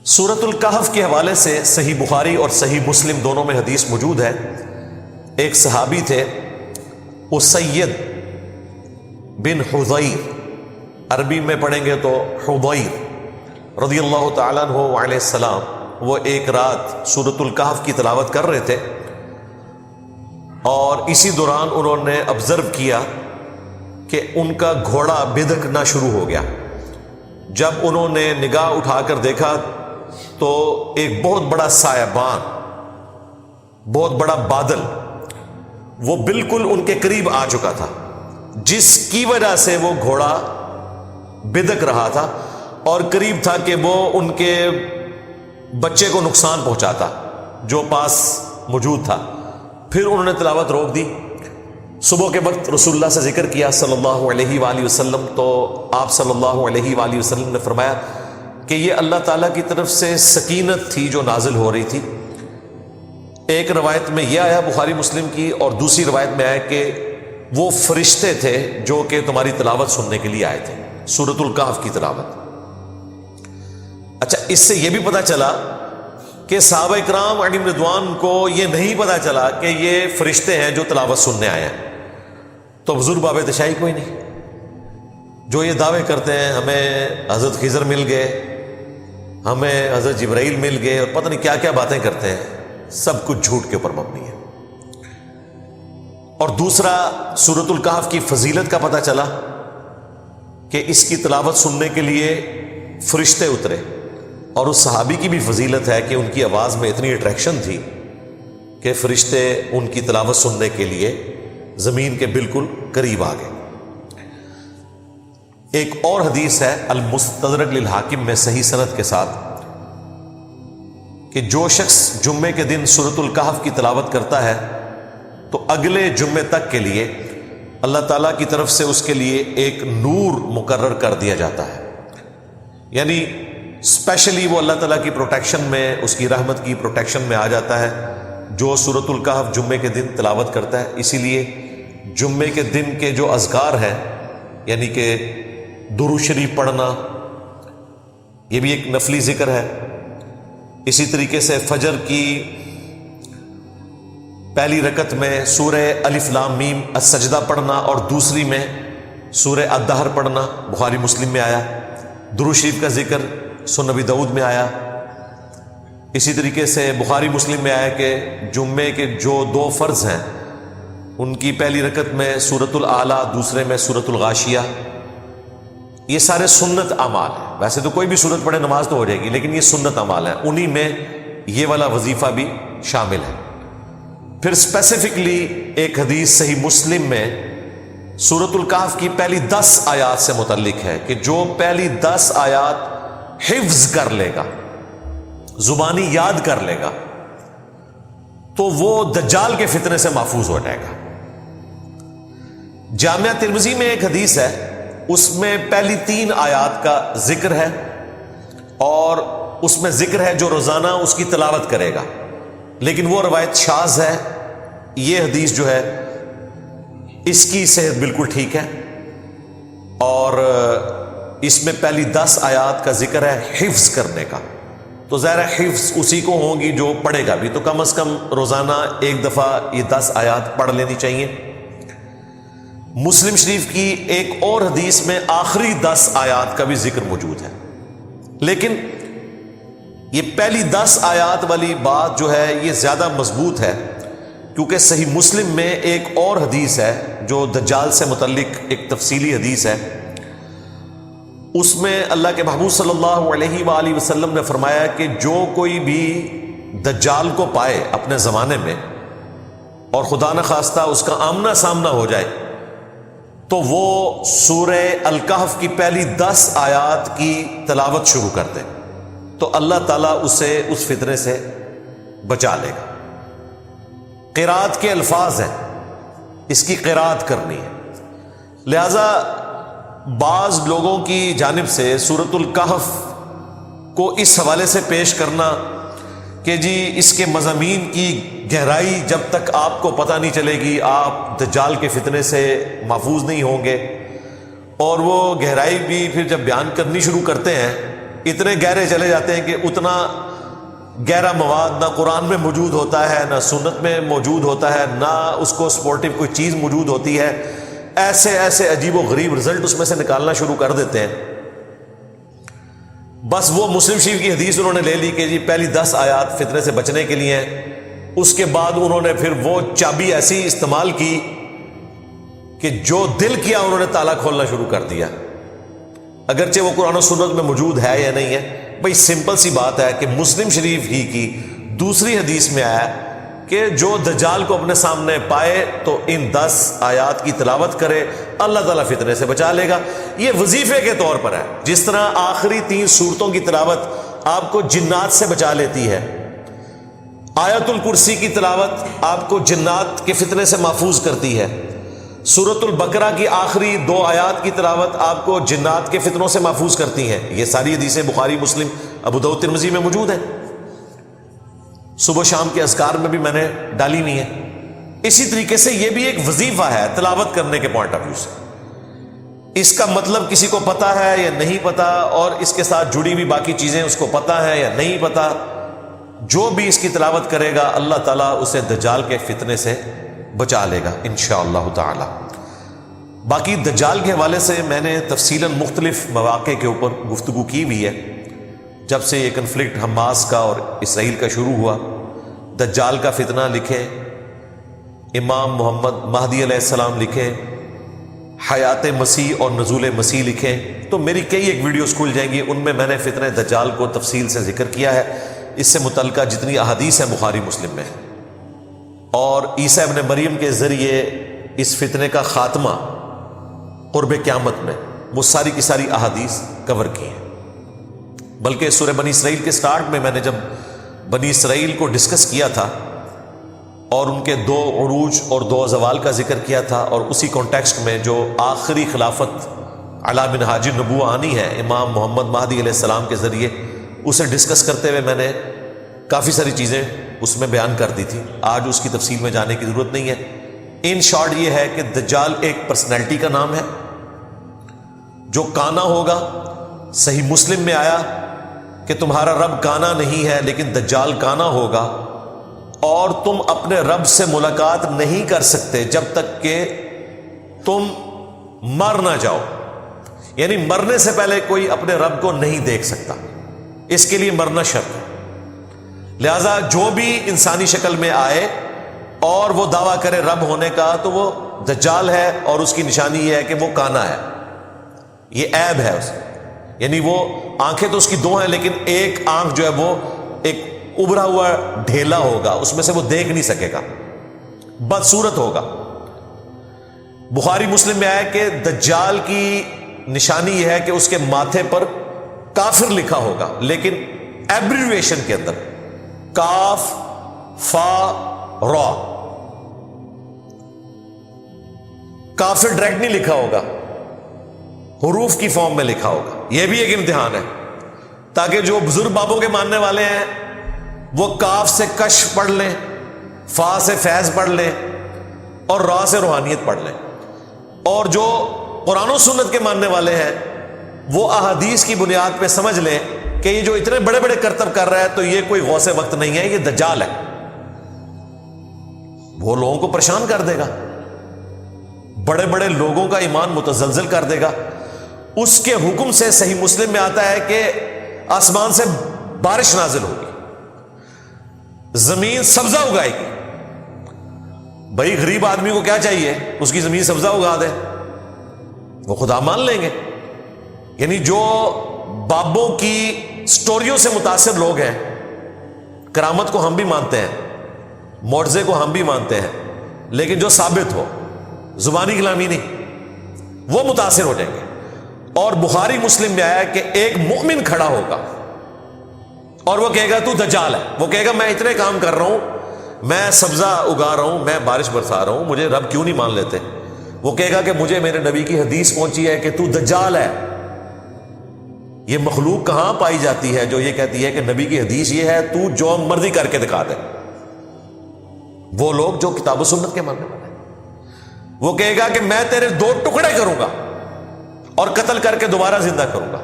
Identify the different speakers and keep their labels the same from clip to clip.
Speaker 1: سورۃ الکہف کے حوالے سے صحیح بخاری اور صحیح مسلم دونوں میں حدیث موجود ہے۔ ایک صحابی تھے اسید بن حضیر، عربی میں پڑھیں گے تو حضیر رضی اللہ تعالیٰ عنہ علیہ السلام، وہ ایک رات سورۃ الکہف کی تلاوت کر رہے تھے اور اسی دوران انہوں نے آبزرو کیا کہ ان کا گھوڑا بدکنا شروع ہو گیا۔ جب انہوں نے نگاہ اٹھا کر دیکھا تو ایک بہت بڑا سایبان، بہت بڑا بادل وہ بالکل ان کے قریب آ چکا تھا، جس کی وجہ سے وہ گھوڑا بدک رہا تھا اور قریب تھا کہ وہ ان کے بچے کو نقصان پہنچاتا جو پاس موجود تھا۔ پھر انہوں نے تلاوت روک دی۔ صبح کے وقت رسول اللہ سے ذکر کیا صلی اللہ علیہ وآلہ وسلم، تو آپ صلی اللہ علیہ وآلہ وسلم نے فرمایا کہ یہ اللہ تعالیٰ کی طرف سے سکینت تھی جو نازل ہو رہی تھی۔ ایک روایت میں یہ آیا بخاری مسلم کی، اور دوسری روایت میں آیا کہ وہ فرشتے تھے جو کہ تمہاری تلاوت سننے کے لیے آئے تھے، سورۃ الکہف کی تلاوت۔ اچھا، اس سے یہ بھی پتہ چلا کہ صحابہ اکرام علیہم رضوان کو یہ نہیں پتہ چلا کہ یہ فرشتے ہیں جو تلاوت سننے آئے ہیں، تو حضور باب تشائی کوئی نہیں۔ جو یہ دعوے کرتے ہیں ہمیں حضرت خضر مل گئے، ہمیں حضرت جبرائیل مل گئے، اور پتہ نہیں کیا کیا باتیں کرتے ہیں، سب کچھ جھوٹ کے اوپر مبنی ہے۔ اور دوسرا، سورۃ الکہف کی فضیلت کا پتہ چلا کہ اس کی تلاوت سننے کے لیے فرشتے اترے، اور اس صحابی کی بھی فضیلت ہے کہ ان کی آواز میں اتنی اٹریکشن تھی کہ فرشتے ان کی تلاوت سننے کے لیے زمین کے بالکل قریب آ گئے۔ ایک اور حدیث ہے المستدرک للحاکم میں صحیح سند کے ساتھ کہ جو شخص جمعے کے دن سورۃ الکہف کی تلاوت کرتا ہے تو اگلے جمعے تک کے لیے اللہ تعالیٰ کی طرف سے اس کے لیے ایک نور مقرر کر دیا جاتا ہے، یعنی اسپیشلی وہ اللہ تعالیٰ کی پروٹیکشن میں، اس کی رحمت کی پروٹیکشن میں آ جاتا ہے جو سورۃ الکہف جمعے کے دن تلاوت کرتا ہے۔ اسی لیے جمعے کے دن کے جو اذکار ہیں، یعنی کہ درود شریف پڑھنا، یہ بھی ایک نفلی ذکر ہے۔ اسی طریقے سے فجر کی پہلی رکعت میں سورہ الف لام میم السجدہ پڑھنا اور دوسری میں سورہ الدہر پڑھنا، بخاری مسلم میں آیا۔ درود شریف کا ذکر سنن نبی داؤد میں آیا۔ اسی طریقے سے بخاری مسلم میں آیا کہ جمعے کے جو دو فرض ہیں ان کی پہلی رکعت میں سورۃ الاعلیٰ، دوسرے میں سورۃ الغاشیہ، یہ سارے سنت اعمال ہیں۔ ویسے تو کوئی بھی سورت پڑھے نماز تو ہو جائے گی، لیکن یہ سنت اعمال ہیں، انہی میں یہ والا وظیفہ بھی شامل ہے۔ پھر اسپیسیفکلی ایک حدیث صحیح مسلم میں سورۃ الکہف کی پہلی 10 آیات سے متعلق ہے کہ جو پہلی 10 آیات حفظ کر لے گا، زبانی یاد کر لے گا، تو وہ دجال کے فتنے سے محفوظ ہو جائے گا۔ جامعہ ترمذی میں ایک حدیث ہے، اس میں پہلی 3 آیات کا ذکر ہے، اور اس میں ذکر ہے جو روزانہ اس کی تلاوت کرے گا، لیکن وہ روایت شاذ ہے۔ یہ حدیث جو ہے اس کی صحت بالکل ٹھیک ہے، اور اس میں پہلی 10 آیات کا ذکر ہے حفظ کرنے کا، تو ظاہر حفظ اسی کو ہوں گی جو پڑھے گا بھی، تو کم از کم روزانہ ایک دفعہ یہ 10 آیات پڑھ لینی چاہیے۔ مسلم شریف کی ایک اور حدیث میں آخری 10 آیات کا بھی ذکر موجود ہے، لیکن یہ پہلی 10 آیات والی بات جو ہے یہ زیادہ مضبوط ہے، کیونکہ صحیح مسلم میں ایک اور حدیث ہے جو دجال سے متعلق ایک تفصیلی حدیث ہے۔ اس میں اللہ کے محبوب صلی اللہ علیہ وآلہ وسلم نے فرمایا کہ جو کوئی بھی دجال کو پائے اپنے زمانے میں، اور خدا نخواستہ اس کا آمنا سامنا ہو جائے، تو وہ سورہ الکہف کی پہلی 10 آیات کی تلاوت شروع کر دے، تو اللہ تعالیٰ اسے اس فتنے سے بچا لے گا۔ قرات کے الفاظ ہیں، اس کی قرات کرنی ہے، لہذا بعض لوگوں کی جانب سے سورۃ الکہف کو اس حوالے سے پیش کرنا کہ جی اس کے مضامین کی گہرائی جب تک آپ کو پتہ نہیں چلے گی آپ دجال کے فتنے سے محفوظ نہیں ہوں گے، اور وہ گہرائی بھی پھر جب بیان کرنی شروع کرتے ہیں اتنے گہرے چلے جاتے ہیں کہ اتنا گہرا مواد نہ قرآن میں موجود ہوتا ہے، نہ سنت میں موجود ہوتا ہے، نہ اس کو سپورٹیو کوئی چیز موجود ہوتی ہے. ایسے ایسے عجیب و غریب رزلٹ اس میں سے نکالنا شروع کر دیتے ہیں. بس وہ مسلم شریف کی حدیث انہوں نے لے لی کہ جی پہلی 10 آیات فتنے سے بچنے کے لیے ہیں. اس کے بعد انہوں نے پھر وہ چابی ایسی استعمال کی کہ جو دل کیا انہوں نے تالا کھولنا شروع کر دیا، اگرچہ وہ قرآن و سنت میں موجود ہے یا نہیں ہے. بھئی سمپل سی بات ہے کہ مسلم شریف ہی کی دوسری حدیث میں آیا کہ جو دجال کو اپنے سامنے پائے تو ان 10 آیات کی تلاوت کرے، اللہ تعالیٰ فتنے سے بچا لے گا. یہ وظیفے کے طور پر ہے. جس طرح آخری 3 سورتوں کی تلاوت آپ کو جنات سے بچا لیتی ہے، آیت الکرسی کی تلاوت آپ کو جنات کے فتنے سے محفوظ کرتی ہے، سورۃ البقرہ کی آخری 2 آیات کی تلاوت آپ کو جنات کے فتنوں سے محفوظ کرتی ہیں. یہ ساری حدیثیں بخاری، مسلم، ابو داؤد، ترمذی میں موجود ہیں. صبح شام کے اذکار میں بھی میں نے ڈالی ہوئی ہیں. اسی طریقے سے یہ بھی ایک وظیفہ ہے تلاوت کرنے کے پوائنٹ آف ویو سے. اس کا مطلب کسی کو پتا ہے یا نہیں پتا، اور اس کے ساتھ جڑی ہوئی باقی چیزیں اس کو پتا ہے یا نہیں پتا، جو بھی اس کی تلاوت کرے گا اللہ تعالیٰ اسے دجال کے فتنے سے بچا لے گا انشاءاللہ تعالی. باقی دجال کے حوالے سے میں نے تفصیلاً مختلف مواقع کے اوپر گفتگو کی بھی ہے. جب سے یہ کنفلکٹ حماس کا اور اسرائیل کا شروع ہوا، دجال کا فتنہ لکھیں، امام محمد مہدی علیہ السلام لکھیں، حیات مسیح اور نزول مسیح لکھیں، تو میری کئی ایک ویڈیوز کھل جائیں گی. ان میں میں نے فتنہ دجال کو تفصیل سے ذکر کیا ہے. اس سے متعلقہ جتنی احادیث ہیں بخاری مسلم میں، اور عیسیٰ ابن مریم کے ذریعے اس فتنے کا خاتمہ قرب قیامت میں، وہ ساری کی ساری احادیث کور کی ہیں. بلکہ سورہ بنی اسرائیل کے سٹارٹ میں نے جب بنی اسرائیل کو ڈسکس کیا تھا اور ان کے 2 عروج اور 2 زوال کا ذکر کیا تھا، اور اسی کانٹیکسٹ میں جو آخری خلافت علی منہاج النبوہ آنی ہے امام محمد مہدی علیہ السلام کے ذریعے، اسے ڈسکس کرتے ہوئے میں نے کافی ساری چیزیں اس میں بیان کر دی تھی. آج اس کی تفصیل میں جانے کی ضرورت نہیں ہے. ان شارٹ یہ ہے کہ دجال ایک پرسنالٹی کا نام ہے جو کانا ہوگا. صحیح مسلم میں آیا کہ تمہارا رب کانا نہیں ہے لیکن دجال کانا ہوگا، اور تم اپنے رب سے ملاقات نہیں کر سکتے جب تک کہ تم مر نہ جاؤ. یعنی مرنے سے پہلے کوئی اپنے رب کو نہیں دیکھ سکتا، اس کے لیے مرنا شرط ہے. لہذا جو بھی انسانی شکل میں آئے اور وہ دعویٰ کرے رب ہونے کا تو وہ دجال ہے، اور اس کی نشانی یہ ہے کہ وہ کانا ہے. یہ عیب ہے اس. یعنی وہ آنکھیں تو اس کی 2 ہیں لیکن ایک آنکھ جو ہے وہ ایک ابھرا ہوا ڈھیلا ہوگا، اس میں سے وہ دیکھ نہیں سکے گا، بدصورت ہوگا. بخاری مسلم میں آیا کہ دجال کی نشانی یہ ہے کہ اس کے ماتھے پر کافر لکھا ہوگا، لیکن ایبریویشن کے اندر کاف فا را، کافر ڈائریکٹ نہیں لکھا ہوگا، حروف کی فارم میں لکھا ہوگا. یہ بھی ایک امتحان ہے تاکہ جو بزرگ بابوں کے ماننے والے ہیں وہ کاف سے کشف پڑھ لیں، فا سے فیض پڑھ لیں، اور را سے روحانیت پڑھ لیں. اور جو قرآن و سنت کے ماننے والے ہیں وہ احادیث کی بنیاد پہ سمجھ لیں کہ یہ جو اتنے بڑے بڑے کرتب کر رہا ہے تو یہ کوئی غوث وقت نہیں ہے، یہ دجال ہے. وہ لوگوں کو پریشان کر دے گا، بڑے بڑے لوگوں کا ایمان متزلزل کر دے گا. اس کے حکم سے صحیح مسلم میں آتا ہے کہ آسمان سے بارش نازل ہوگی، زمین سبزہ اگائے گی. بھائی غریب آدمی کو کیا چاہیے؟ اس کی زمین سبزہ اگا دے، وہ خدا مان لیں گے. یعنی جو بابوں کی سٹوریوں سے متاثر لوگ ہیں، کرامت کو ہم بھی مانتے ہیں، معجزے کو ہم بھی مانتے ہیں، لیکن جو ثابت ہو، زبانی کلامی نہیں، وہ متاثر ہو جائیں گے. اور بخاری مسلم میں آیا کہ ایک مومن کھڑا ہوگا اور وہ کہے گا تو دجال ہے. وہ کہے گا میں اتنے کام کر رہا ہوں، میں سبزہ اگا رہا ہوں، میں بارش برسا رہا ہوں، مجھے رب کیوں نہیں مان لیتے؟ وہ کہے گا کہ مجھے میرے نبی کی حدیث پہنچی ہے کہ تو دجال ہے. یہ مخلوق کہاں پائی جاتی ہے جو یہ کہتی ہے کہ نبی کی حدیث یہ ہے تو جو مرضی کر کے دکھا دے؟ وہ لوگ جو کتاب و سنت کے ماننے والے ہیں. وہ کہے گا کہ میں تیرے 2 ٹکڑے کروں گا اور قتل کر کے دوبارہ زندہ کروں گا.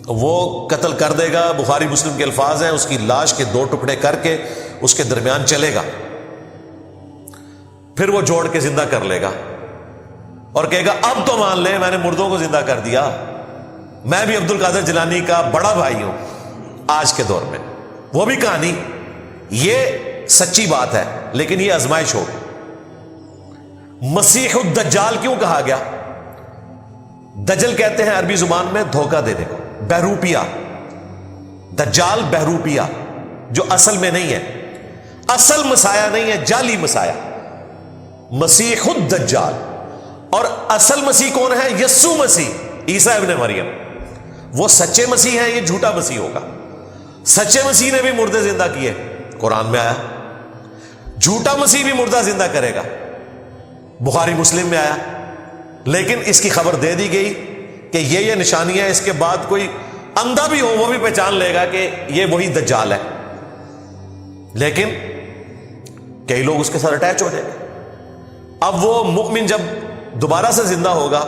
Speaker 1: وہ قتل کر دے گا. بخاری مسلم کے الفاظ ہیں, اس کی لاش کے 2 ٹکڑے کر کے اس کے درمیان چلے گا, پھر وہ جوڑ کے زندہ کر لے گا اور کہے گا اب تو مان لیں میں نے مردوں کو زندہ کر دیا, میں بھی عبد القادر جیلانی کا بڑا بھائی ہوں آج کے دور میں. وہ بھی کہانی, یہ سچی بات ہے, لیکن یہ آزمائش ہو. مسیح الدجال کیوں کہا گیا؟ دجل کہتے ہیں عربی زبان میں دھوکہ دینے کو, بہروپیہ. دجال بہروپیہ, جو اصل میں نہیں ہے, اصل مسایہ نہیں ہے, جعلی مسایہ. مسیح الدجال. اور اصل مسیح کون ہے؟ یسوع مسیح, عیسیٰ ابن مریم. وہ سچے مسیح ہیں, یہ جھوٹا مسیح ہوگا. سچے مسیح نے بھی مردے زندہ کیے, قرآن میں آیا. جھوٹا مسیح بھی مردہ زندہ کرے گا, بخاری مسلم میں آیا. لیکن اس کی خبر دے دی گئی کہ یہ نشانیاں, اس کے بعد کوئی اندھا بھی ہو وہ بھی پہچان لے گا کہ یہ وہی دجال ہے. لیکن کئی لوگ اس کے ساتھ اٹیچ ہو جائیں گے. اب وہ مؤمن جب دوبارہ سے زندہ ہوگا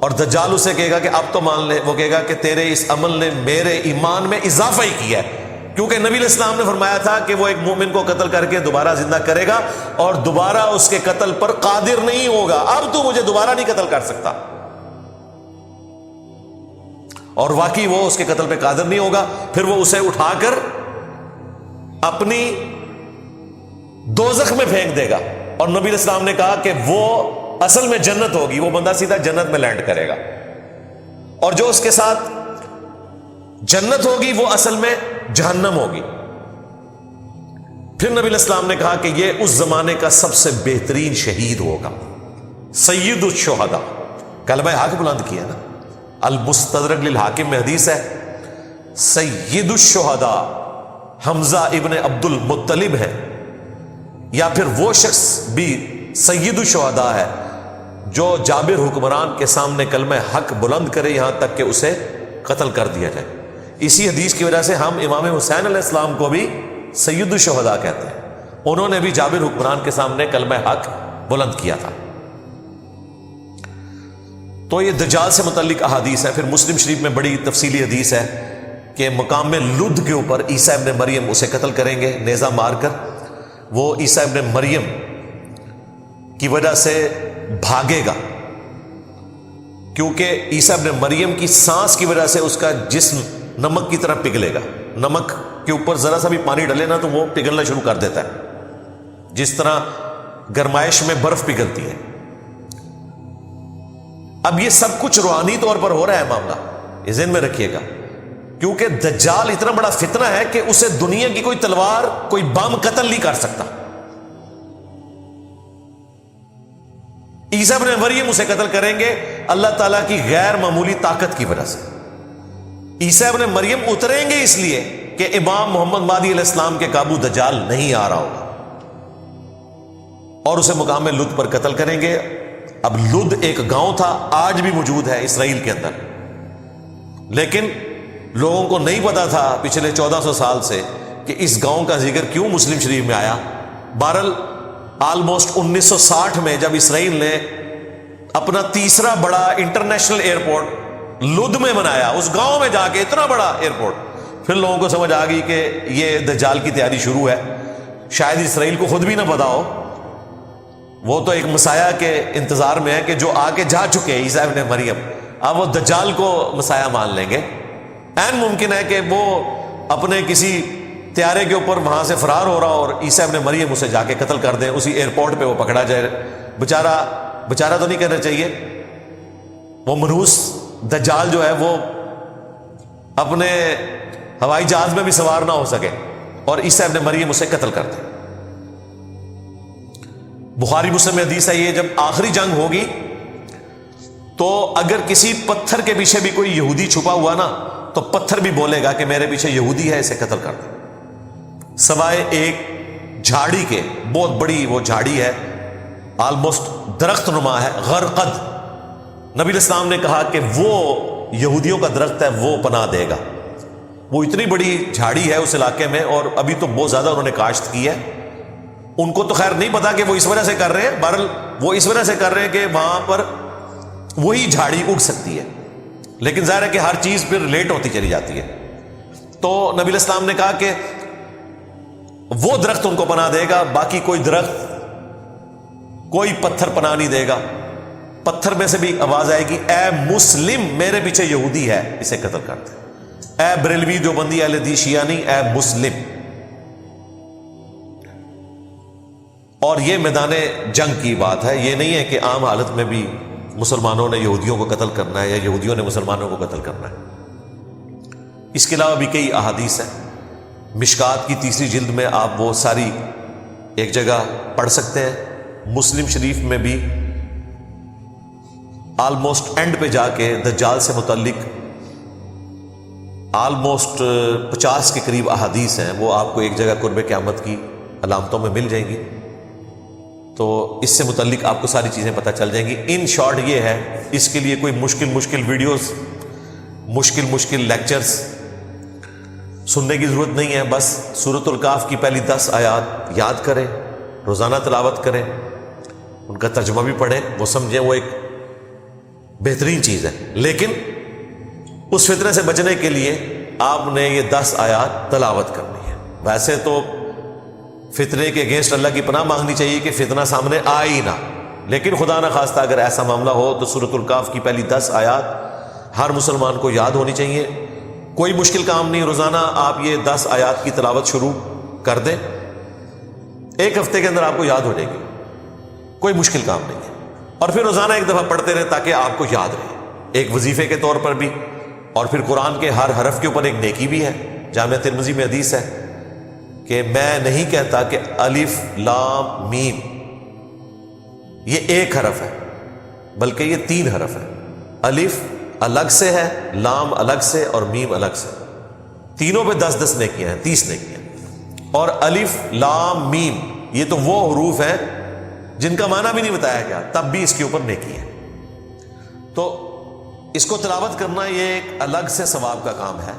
Speaker 1: اور دجال اسے کہے گا کہ اب تو مان لے, وہ کہے گا کہ تیرے اس عمل نے میرے ایمان میں اضافہ ہی کیا ہے, کیونکہ نبی علیہ السلام نے فرمایا تھا کہ وہ ایک مومن کو قتل کر کے دوبارہ زندہ کرے گا اور دوبارہ اس کے قتل پر قادر نہیں ہوگا. اب تو مجھے دوبارہ نہیں قتل کر سکتا. اور واقعی وہ اس کے قتل پہ قادر نہیں ہوگا. پھر وہ اسے اٹھا کر اپنی دوزخ میں پھینک دے گا. اور نبی علیہ السلام نے کہا کہ وہ اصل میں جنت ہوگی, وہ بندہ سیدھا جنت میں لینڈ کرے گا. اور جو اس کے ساتھ جنت ہوگی وہ اصل میں جہنم ہوگی. پھر نبی علیہ السلام نے کہا کہ یہ اس زمانے کا سب سے بہترین شہید ہوگا, سید الشہداء. کلمہ حق بلند کیا نا, المستدرک للحاکم میں حدیث ہے, سید الشہداء حمزہ ابن عبد المطلب ہے, یا پھر وہ شخص بھی سید الشہداء ہے جو جابر حکمران کے سامنے کلمہ حق بلند کرے یہاں تک کہ اسے قتل کر دیا جائے. اسی حدیث کی وجہ سے ہم امام حسین علیہ السلام کو بھی سید الشہداء کہتے ہیں. انہوں نے بھی جابر حکمران کے سامنے کلمہ حق بلند کیا تھا. تو یہ دجال سے متعلق احادیث ہے. پھر مسلم شریف میں بڑی تفصیلی حدیث ہے کہ مقام لد کے اوپر عیسیٰ ابن مریم اسے قتل کریں گے نیزہ مار کر. وہ عیسیٰ ابن مریم کی وجہ سے بھاگے گا, کیونکہ عیسیٰ ابن مریم کی سانس کی وجہ سے اس کا جسم نمک کی طرح پگھلے گا. نمک کے اوپر ذرا سا بھی پانی ڈلے نا تو وہ پگھلنا شروع کر دیتا ہے, جس طرح گرمائش میں برف پگھلتی ہے. اب یہ سب کچھ روحانی طور پر ہو رہا ہے معاملہ, یہ ذہن میں رکھیے گا, کیونکہ دجال اتنا بڑا فتنہ ہے کہ اسے دنیا کی کوئی تلوار کوئی بم قتل نہیں کر سکتا. عیسیٰ ابن مریم اسے قتل کریں گے اللہ تعالیٰ کی غیر معمولی طاقت کی وجہ سے. عیسیٰ ابن مریم اتریں گے اس لیے کہ امام محمد مہدی علیہ السلام کے قابو دجال نہیں آ رہا ہوگا, اور اسے مقام لد پر قتل کریں گے. اب لد ایک گاؤں تھا, آج بھی موجود ہے اسرائیل کے اندر, لیکن لوگوں کو نہیں پتا تھا پچھلے 1400 سال سے کہ اس گاؤں کا ذکر کیوں مسلم شریف میں آیا. بہرحال آلموسٹ 1960 میں جب اسرائیل نے اپنا تیسرا بڑا انٹرنیشنل ایئرپورٹ لد میں بنایا, اس گاؤں میں جا کے اتنا بڑا ایئرپورٹ, پھر لوگوں کو سمجھ آ گئی کہ یہ دجال کی تیاری شروع ہے. شاید اسرائیل کو خود بھی نہ پتا ہو, وہ تو ایک مسایہ کے انتظار میں ہے کہ جو آ کے جا چکے عیسیٰ ابن مریم, اب وہ دجال کو مسایہ مان لیں گے. این ممکن ہے کہ وہ اپنے کسی طیارے کے اوپر وہاں سے فرار ہو رہا اور عیسیٰ ابن مریم اسے جا کے قتل کر دیں, اسی ایئرپورٹ پہ وہ پکڑا جائے. بیچارہ تو نہیں کہنا چاہیے, وہ منحوس دجال جو ہے وہ اپنے ہوائی جہاز میں بھی سوار نہ ہو سکے اور عیسیٰ ابن مریم اسے قتل کر دیں. بخاری مسلم میں حدیث ہے, یہ جب آخری جنگ ہوگی تو اگر کسی پتھر کے پیچھے بھی کوئی یہودی چھپا ہوا نا تو پتھر بھی بولے گا کہ میرے پیچھے یہودی ہے, اسے قتل کر دیں. سوائے ایک جھاڑی کے, بہت بڑی وہ جھاڑی ہے, آلموسٹ درخت نما ہے, غرقد. نبی علیہ السلام نے کہا کہ وہ یہودیوں کا درخت ہے, وہ پناہ دے گا. وہ اتنی بڑی جھاڑی ہے اس علاقے میں, اور ابھی تو بہت زیادہ انہوں نے کاشت کی ہے. ان کو تو خیر نہیں پتا کہ وہ اس وجہ سے کر رہے ہیں, بہرحال وہ اس وجہ سے کر رہے ہیں کہ وہاں پر وہی جھاڑی اگ سکتی ہے. لیکن ظاہر ہے کہ ہر چیز پھر ریلیٹ ہوتی چلی جاتی ہے. تو نبی علیہ السلام نے کہا کہ وہ درخت ان کو پناہ دے گا، باقی کوئی درخت، کوئی پتھر پناہ نہیں دے گا. پتھر میں سے بھی آواز آئے گی، اے مسلم، میرے پیچھے یہودی ہے، اسے قتل کر دے. اے بریلوی دیوبندی اہل حدیث شیعہ نہیں، اے مسلم. اور یہ میدان جنگ کی بات ہے، یہ نہیں ہے کہ عام حالت میں بھی مسلمانوں نے یہودیوں کو قتل کرنا ہے یا یہودیوں نے مسلمانوں کو قتل کرنا ہے. اس کے علاوہ بھی کئی احادیث ہیں. مشکات کی 3 جلد میں آپ وہ ساری ایک جگہ پڑھ سکتے ہیں. مسلم شریف میں بھی آلموسٹ اینڈ پہ جا کے دجال سے متعلق آلموسٹ 50 کے قریب احادیث ہیں، وہ آپ کو ایک جگہ قرب قیامت کی علامتوں میں مل جائیں گی. تو اس سے متعلق آپ کو ساری چیزیں پتہ چل جائیں گی. ان شارٹ یہ ہے، اس کے لیے کوئی مشکل ویڈیوز، مشکل لیکچرز سننے کی ضرورت نہیں ہے. بس سورۃ الکہف کی پہلی 10 آیات یاد کریں، روزانہ تلاوت کریں، ان کا ترجمہ بھی پڑھیں، وہ سمجھیں، وہ ایک بہترین چیز ہے. لیکن اس فتنے سے بچنے کے لیے آپ نے یہ 10 آیات تلاوت کرنی ہے. ویسے تو فتنے کے اگینسٹ اللہ کی پناہ مانگنی چاہیے کہ فتنہ سامنے آئے ہی نہ، لیکن خدا نہ خواستہ اگر ایسا معاملہ ہو تو سورۃ الکہف کی پہلی 10 آیات ہر مسلمان کو یاد ہونی چاہیے. کوئی مشکل کام نہیں، روزانہ آپ یہ 10 آیات کی تلاوت شروع کر دیں، 1 ہفتے کے اندر آپ کو یاد ہو جائے گی. کوئی مشکل کام نہیں ہے. اور پھر روزانہ 1 دفعہ پڑھتے رہیں تاکہ آپ کو یاد رہے، ایک وظیفے کے طور پر بھی. اور پھر قرآن کے ہر حرف کے اوپر ایک نیکی بھی ہے. جامعہ ترمذی میں حدیث ہے کہ میں نہیں کہتا کہ الف لام میم یہ ایک حرف ہے، بلکہ یہ 3 حرف ہے. الف الگ سے ہے، لام الگ سے اور میم الگ سے. تینوں پہ 10 نیکیاں ہیں، 30 نیکیاں. اور الف لام میم یہ تو وہ حروف ہیں جن کا معنی بھی نہیں بتایا گیا، تب بھی اس کے اوپر نیکی ہے. تو اس کو تلاوت کرنا یہ ایک الگ سے ثواب کا کام ہے.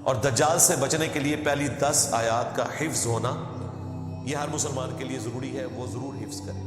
Speaker 1: اور دجال سے بچنے کے لیے پہلی 10 آیات کا حفظ ہونا یہ ہر مسلمان کے لیے ضروری ہے، وہ ضرور حفظ کرے.